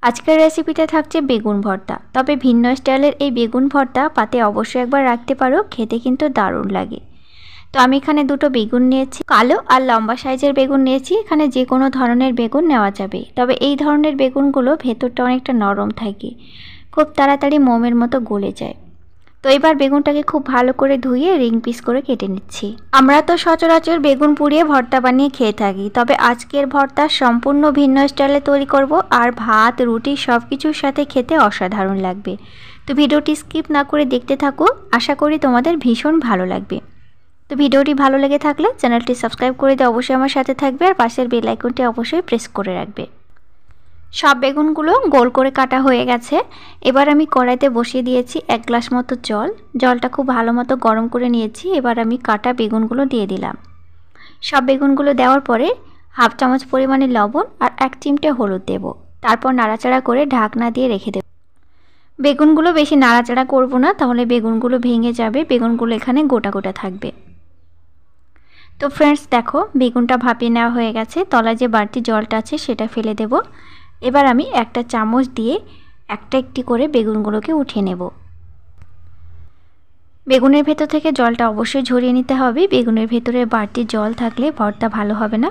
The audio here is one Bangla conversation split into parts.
আজকের রেসিপিতে থাকছে বেগুন ভর্তা। তবে ভিন্ন স্টাইলের এই বেগুন ভর্তা পাতে অবশ্যই একবার রাখতে পারো, খেতে কিন্তু দারুণ লাগে। তো আমি এখানে দুটো বেগুন নিয়েছি, কালো আর লম্বা সাইজের বেগুন নিয়েছি। এখানে যে কোনো ধরনের বেগুন নেওয়া যাবে, তবে এই ধরনের বেগুনগুলো ভেতরটা অনেকটা নরম থাকে, খুব তাড়াতাড়ি মোমের মতো গলে যায়। তো এবার বেগুনটাকে খুব ভালো করে ধুয়ে রিং পিস করে কেটে নিচ্ছি। আমরা তো সচরাচর বেগুন পুড়িয়ে ভর্তা বানিয়ে খেয়ে থাকি, তবে আজকের ভর্তা সম্পূর্ণ ভিন্ন স্টাইলে তৈরি করব, আর ভাত রুটি সব কিছুর সাথে খেতে অসাধারণ লাগবে। তো ভিডিওটি স্কিপ না করে দেখতে থাকো, আশা করি তোমাদের ভীষণ ভালো লাগবে। তো ভিডিওটি ভালো লেগে থাকলে চ্যানেলটি সাবস্ক্রাইব করে দিয়ে অবশ্যই আমার সাথে থাকবে, আর পাশের বেল আইকনটি অবশ্যই প্রেস করে রাখবে। সব বেগুনগুলো গোল করে কাটা হয়ে গেছে। এবার আমি কড়াইতে বসিয়ে দিয়েছি 1 গ্লাস মতো জল। জলটা খুব ভালো মতো গরম করে নিয়েছি। এবার আমি কাটা বেগুনগুলো দিয়ে দিলাম। সব বেগুনগুলো দেওয়ার পরে হাফ চামচ পরিমাণে লবণ আর 1 চিমটে হলুদ দেব। তারপর নাড়াচাড়া করে ঢাকনা দিয়ে রেখে দেব। বেগুনগুলো বেশি নাড়াচাড়া করব না, তাহলে বেগুনগুলো ভেঙে যাবে, বেগুনগুলো এখানে গোটা গোটা থাকবে। তো ফ্রেন্ডস দেখো, বেগুনটা ভাপিয়ে নেওয়া হয়ে গেছে। তলায় যে বাড়তি জলটা আছে সেটা ফেলে দেব। এবার আমি একটা চামচ দিয়ে একটা একটি করে বেগুনগুলোকে উঠিয়ে নেব। বেগুনের ভেতর থেকে জলটা অবশ্যই ঝরিয়ে নিতে হবে। বেগুনের ভেতরে বাড়তি জল থাকলে ভর্তা ভালো হবে না।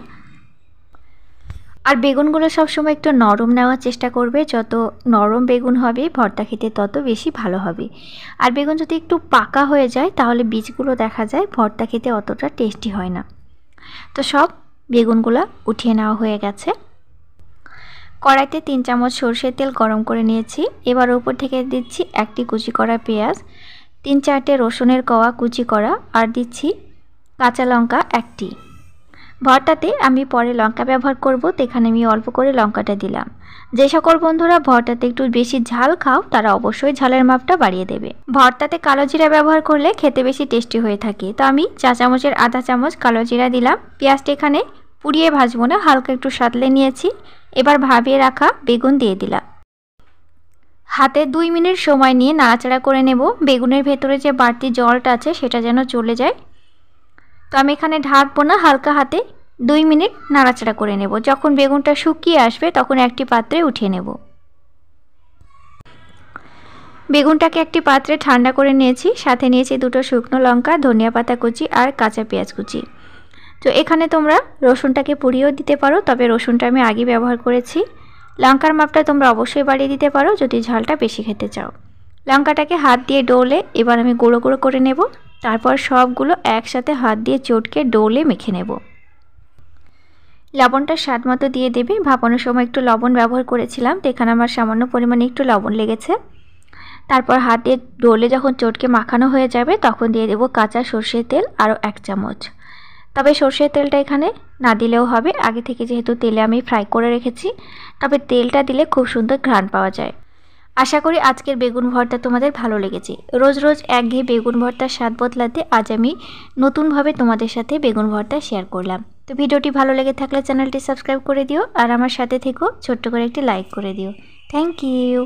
আর বেগুনগুলো সবসময় একটু নরম নেওয়ার চেষ্টা করবে। যত নরম বেগুন হবে ভর্তা খেতে তত বেশি ভালো হবে। আর বেগুন যদি একটু পাকা হয়ে যায় তাহলে বীজগুলো দেখা যায় ভর্তা খেতে অতটা টেস্টি হয় না। তো সব বেগুনগুলো উঠিয়ে নেওয়া হয়ে গেছে। কড়াইতে 3 চামচ সরষের তেল গরম করে নিয়েছি। এবার উপর থেকে দিচ্ছি একটি কুচি করা পেঁয়াজ, 3-4টে রসুনের কোয়া কুচি করা, আর দিচ্ছি কাঁচা লঙ্কা একটি। ভর্তাতে আমি পরে লঙ্কা ব্যবহার করব, তো এখানে আমি অল্প করে লঙ্কাটা দিলাম। যে সকল বন্ধুরা ভর্তাতে একটু বেশি ঝাল খাও তারা অবশ্যই ঝালের মাপটা বাড়িয়ে দেবে। ভর্তাতে কালো জিরা ব্যবহার করলে খেতে বেশি টেস্টি হয়ে থাকে। তো আমি চা চামচের আধা চামচ কালো জিরা দিলাম। পেঁয়াজটা এখানে পুড়িয়ে ভাজবো না, হালকা একটু সাঁতলে নিয়েছি। এবার ভাবিয়ে রাখা বেগুন দিয়ে দিলাম। হাতে 2 মিনিট সময় নিয়ে নাড়াচাড়া করে নেব। বেগুনের ভেতরে যে বাড়তি জলটা আছে সেটা যেন চলে যায়। তো আমি এখানে ঢাকবো না, হালকা হাতে 2 মিনিট নাড়াচাড়া করে নেব। যখন বেগুনটা শুকিয়ে আসবে তখন একটি পাত্রে উঠিয়ে নেব। বেগুনটাকে একটি পাত্রে ঠান্ডা করে নিয়েছি। সাথে নিয়েছি 2টো শুকনো লঙ্কা, ধনিয়া পাতা কুচি আর কাঁচা পেঁয়াজ কুচি। তো এখানে তোমরা রসুনটাকে পুড়িয়েও দিতে পারো, তবে রসুনটা আমি আগে ব্যবহার করেছি। লঙ্কার মাপটা তোমরা অবশ্যই বাড়িয়ে দিতে পারো যদি ঝালটা বেশি খেতে চাও। লঙ্কাটাকে হাত দিয়ে ডলে এবার আমি গুঁড়ো গুঁড়ো করে নেব। তারপর সবগুলো একসাথে হাত দিয়ে চটকে ডলে মেখে নেব। লবণটা স্বাদ মতো দিয়ে দেবে। ভাপানোর সময় একটু লবণ ব্যবহার করেছিলাম, তো এখানে আমার সামান্য পরিমাণে একটু লবণ লেগেছে। তারপর হাত দিয়ে ডলে যখন চটকে মাখানো হয়ে যাবে তখন দিয়ে দেবো কাঁচা সর্ষের তেল আরও 1 চামচ। তবে সর্ষের তেলটা এখানে না দিলেও হবে, আগে থেকে যেহেতু তেলে আমি ফ্রাই করে রেখেছি। তবে তেলটা দিলে খুব সুন্দর ঘ্রাণ পাওয়া যায়। আশা করি আজকের বেগুন ভর্তা তোমাদের ভালো লেগেছে। রোজ রোজ একঘেয়ে বেগুন ভর্তার স্বাদ বদলাতে আজ আমি নতুনভাবে তোমাদের সাথে বেগুন ভর্তা শেয়ার করলাম। তো ভিডিওটি ভালো লেগে থাকলে চ্যানেলটি সাবস্ক্রাইব করে দিও, আর আমার সাথে থেকো, ছোট্ট করে একটি লাইক করে দিও। Thank you.